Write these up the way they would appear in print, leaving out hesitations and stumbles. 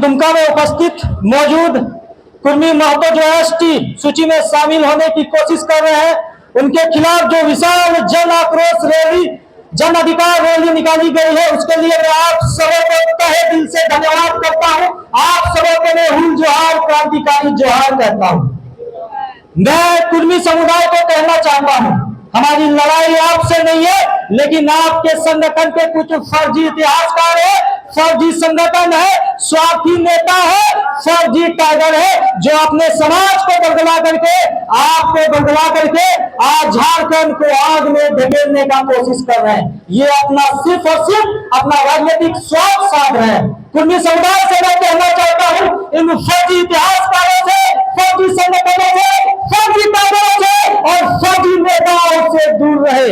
दुमका में उपस्थित मौजूद कुर्मी महतो जो एसटी सूची में शामिल होने की कोशिश कर रहे हैं, उनके खिलाफ जो विशाल जन आक्रोश रैली, जन अधिकार रैली निकाली गई है, उसके लिए मैं आप सबों को तहे दिल से धन्यवाद करता हूं। आप सबों को मैं हुल जोहार, क्रांतिकारी जोहार कहता हूं। मैं कुर्मी समुदाय को कहना चाहता हूं, हमारी लड़ाई आपसे नहीं है, लेकिन आपके संगठन के कुछ फर्जी इतिहासकार है, फर्जी संगठन है, स्वार्थी नेता है, फर्जी टाइगर है, जो अपने समाज को बदला करके, आपको बदला करके आज झारखंड को आग में ढकेलने का कोशिश कर रहे हैं। ये अपना सिर्फ और सिर्फ अपना राजनीतिक स्वार्थ साध रहे हैं। कुर्मी समुदाय से मैं कहना चाहता हूं, इन फर्जी इतिहासकारों से, फर्जी संगठनों से, फर्जी टाइगरों से और फर्जी नेताओं से दूर रहे।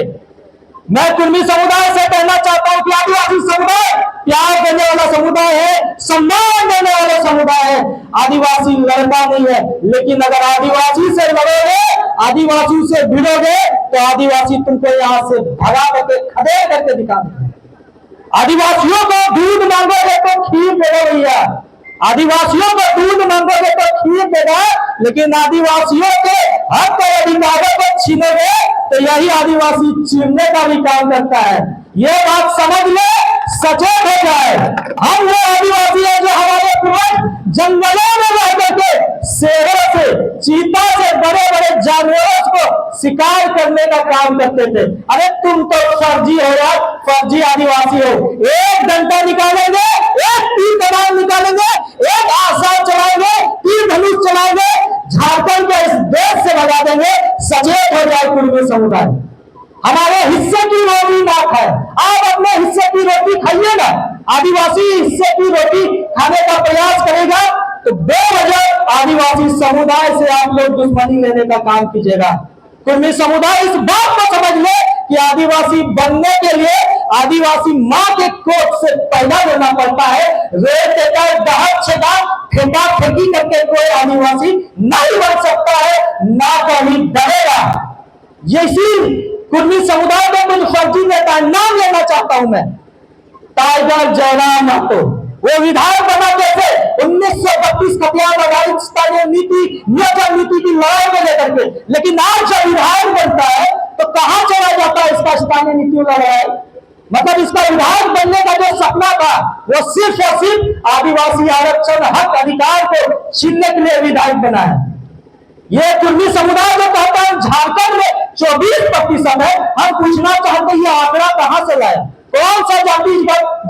मैं कुर्मी समुदाय से कहना चाहता हूं कि आदिवासी समुदाय प्यार देने वाला समुदाय है, सम्मान देने वाला समुदाय है। आदिवासी लड़का नहीं है, लेकिन अगर आदिवासी से लड़ोगे, आदिवासी से भिड़ोगे, तो आदिवासी तुमको यहाँ से भगा करके खदेड़ करके दिखा देंगे। आदिवासियों को दूध मांगोगे तो खीर देगा भैया, आदिवासियों को दूध मांगोगे तो खीर देगा, लेकिन आदिवासियों के हक और अधिकारों को छीनोगे तो यही आदिवासी छीनने का भी काम करता है। ये बात समझ ले, सचेत हो जाए। हम वो आदिवासी हैं जो हमारे पूर्वज जंगलों में रह करके शेरों से, चीता से, बड़े बड़े जानवरों को शिकार करने का काम करते थे। अरे तुम तो फर्जी हो यार, फर्जी आदिवासी हो। एक डंडा निकालेंगे, एक तीर कमान निकालेंगे, एक आसान चलाएंगे, तीर धनुष चलाएंगे, झारखंड को इस देश से भगा देंगे। सचेत हो जाए कुर्मी समुदाय, हमारे हिस्से की रोटी ना खाए। आप अपने हिस्से की रोटी खाइए ना, आदिवासी हिस्से की रोटी खाने का प्रयास करेगा तो बेवजह आदिवासी समुदाय से आप लोग दुश्मनी लेने का काम कीजिएगा। कुर्मी समुदाय इस बात को समझ ले कि आदिवासी बनने के लिए आदिवासी माँ के कोख से पैदा होना पड़ता है। रेत देकर, दहक छेदा, फेंका फेंकी करके कोई आदिवासी नहीं बन सकता है, ना कभी डरेगा। यही कुर्मी समुदाय को कुछ फर्जी नेता नाम लेना चाहता हूं मैं, टाइगर जयराम महतो। वो विधायक बना कैसे 1932 कटियार आधारित स्थानीय नीति, नियोजन नीति की लड़ाई को लेकर के, लेकिन आज जब विधायक बनता है तो कहां चला जाता है इसका स्थानीय नीतियों का लड़ाई। मतलब इसका विधायक बनने का जो सपना था वो सिर्फ और सिर्फ आदिवासी आरक्षण, हक, अधिकार को छीनने के लिए विधायक बना है। ये कुर्मी समुदाय जो कहता है झारखंड में 24% है, हम पूछना चाहते हैं ये आंकड़ा कहां से लाए, कौन सा जाति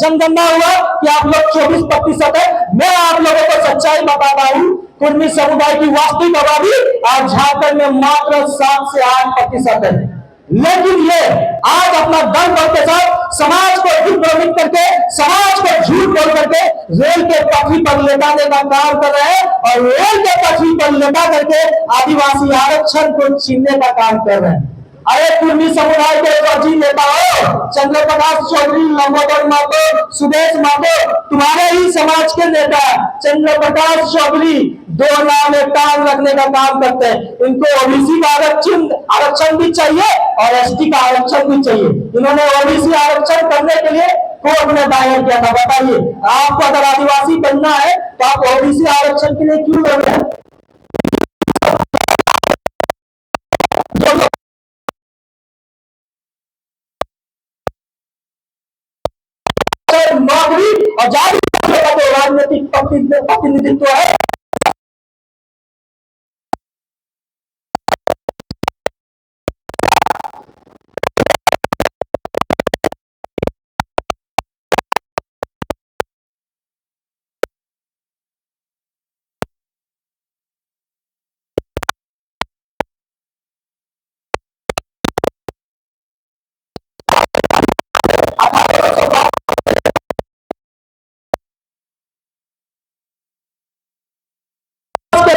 जनगणना हुआ कि आप लोग 24% है। मैं आप लोगों को सच्चाई बता रहा हूं, कुर्मी समुदाय की वास्तविक आबादी आज झारखंड में मात्र 7 से 8% है। लेकिन ये आज अपना दल बल के साथ समाज को दिग्भ्रमित करके, समाज को झूठ बोल करके रेल के पटरी पर लेटाने का काम कर रहे हैं और रेल के पटरी पर लेटा करके आदिवासी आरक्षण को छीनने का काम कर रहे हैं। अरे कुर्मी समुदाय के फर्जी नेताओं, चंद्र प्रकाश चौधरी, लंबोदर महतो, सुदेश महतो, तुम्हारे ही समाज के नेता चंद्र प्रकाश चौधरी 2 नाम में टांग रखने का काम करते हैं। इनको ओबीसी का आरक्षण भी चाहिए और एसटी का आरक्षण भी चाहिए। इन्होंने ओबीसी आरक्षण करने के लिए कोर्ट में दायर किया था। बताइए, आपको अगर आदिवासी बनना है तो आप ओबीसी आरक्षण के लिए क्यों लड़ रहे हैं? नौकरी और जाति का राजनीतिक प्रतिनिधित्व है।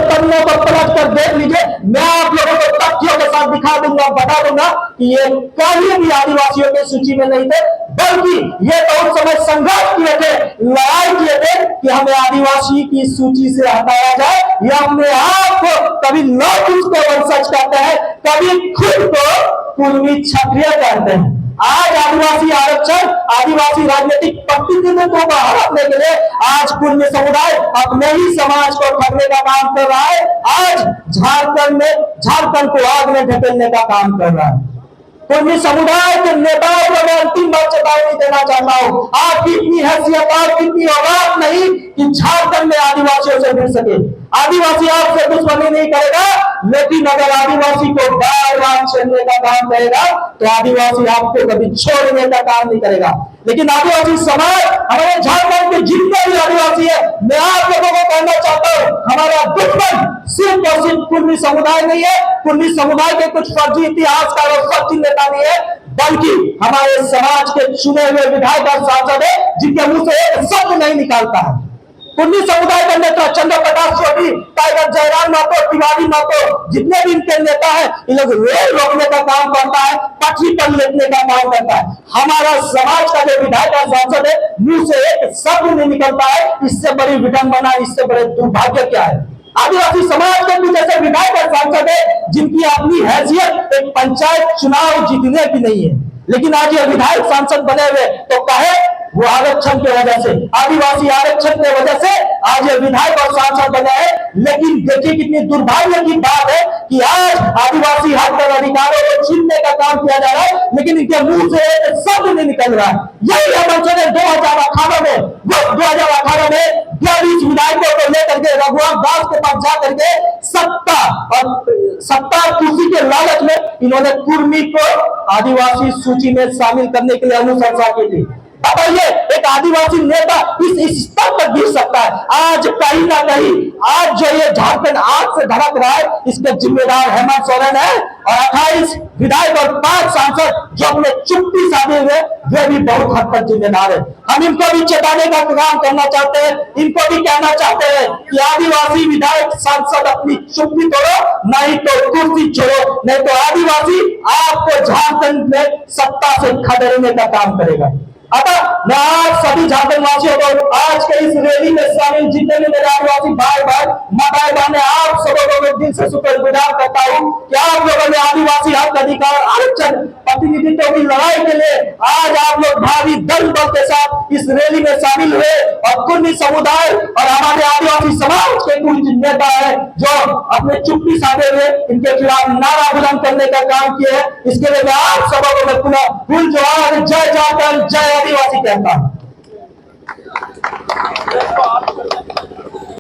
पन्नों को पलट कर देख लीजिए, मैं आप लोगों को तथ्यों के साथ दिखा दूंगा, बता दूंगा कि ये कभी भी आदिवासियों की सूची में नहीं थे, बल्कि ये बहुत समय संघर्ष किए थे, लड़ाई किए थे कि हमें आदिवासी की सूची से हटाया जाए। ये अपने आप को कभी लोग उसको वंशज कहते हैं, कभी खुद को कुर्मी क्षत्रिय कहते हैं। आज आदिवासी आरक्षण, आदिवासी राजनीतिक प्रतिनिधित्व को हड़पने के लिए आज कुर्मी समुदाय अपने ही समाज को ठगने का काम कर रहा है। आज झारखंड को आग में ढकेलने का काम कर रहा है। कुर्मी समुदाय के नेताओं को मैं अंतिम बार चेतावनी देना चाहता हूं, आपकी इतनी हैसियत, आपकी इतनी औकात नहीं कि झारखंड में आदिवासियों से मिल सके। आदिवासी आपसे दुश्मनी नहीं करेगा, लेकिन अगर आदिवासी को बार बार छेड़ने का काम करेगा तो आदिवासी आपको कभी छोड़ने का काम नहीं करेगा। लेकिन आदिवासी समाज, हमारे झारखंड के जितने भी आदिवासी है, मैं आप लोगों को कहना चाहता हूं, हमारा दुश्मन सिर्फ और सिर्फ कुर्मी समुदाय नहीं है, कुर्मी समुदाय के कुछ फर्जी इतिहासकार और फर्जी नेता नहीं है, बल्कि हमारे समाज के चुने हुए विधायक और सांसद है, जिनके मुंह से एक शब्द नहीं निकालता है। कुर्मी समुदाय के नेता चंद्र प्रकाश चौधरी, टाइगर जयराम महतो, तिवारी महतो, जितने भी इनके नेता है, इन लोग रेल रोकने का काम करता है, पटरी पर लेटने का काम करता है। हमारा समाज का जो विधायक और सांसद है, मुंह से एक शब्द नहीं निकलता है। इससे बड़ी विडंबना, इससे बड़े दुर्भाग्य क्या है? आदिवासी समाज के भी जैसे विधायक और सांसद है, जिनकी अपनी हैसियत एक पंचायत चुनाव जीतने की नहीं है, लेकिन आज ये विधायक सांसद बने हुए, तो कहे वो आरक्षण की वजह से, आदिवासी आरक्षण की वजह से आज ये विधायक और सांसद बने हैं। लेकिन देखिए कितनी दुर्भाग्य की बात है कि आज आदिवासी हक और अधिकारों को छीनने का काम किया जा रहा है, लेकिन इनके मुंह से शब्द नहीं निकल रहा है। यही हमसे ने 2018 में 22 विधायकों को लेकर के रघुवर दास के पास जाकर के सत्ता कुर्सी के लालच में इन्होंने कुर्मी को आदिवासी सूची में शामिल करने के लिए अनुशंसा की थी। बताइए, एक आदिवासी नेता इस स्तर पर गिर सकता है? आज कहीं ना कहीं आज जो ये झारखंड आग से धड़क रहा है, इसके जिम्मेदार हेमंत सोरेन है और 28 विधायक और 5 सांसद जो अपने चुप्पी साधे हुए, वे भी बहुत हद तक जिम्मेदार है। हम इनको भी चेताने का काम करना चाहते हैं, इनको भी कहना चाहते हैं कि आदिवासी विधायक सांसद अपनी चुप्पी तोड़ो, नहीं तो कुर्सी छोड़ो, नहीं तो आदिवासी आपको झारखंड में सत्ता से खदेड़ने का काम करेगा। अतः मैं आज सभी झारखंड वासियों को आज के इस रैली में शामिल जितने भी मेरे आदिवासी भाई माताएं बहनें, आप सबों को मैं दिल से शुक्रगुजार करता हूं कि आप लोगों ने आदिवासी हक, अधिकार, आरक्षण, प्रतिनिधित्व की लड़ाई के लिए आज आप लोग भारी दल बल के साथ इस रैली में शामिल हुए और कुर्मी समुदाय और हमारे आदिवासी समाज के कुछ नेता है जो अपने चुप्पी साधे हुए इनके खिलाफ नारा बुलंद करने का काम किया है। इसके लिए मैं आप सबों को मैं पुनः फुल जोहार, जय झारखंड, जय आदिवासी कहता हूं।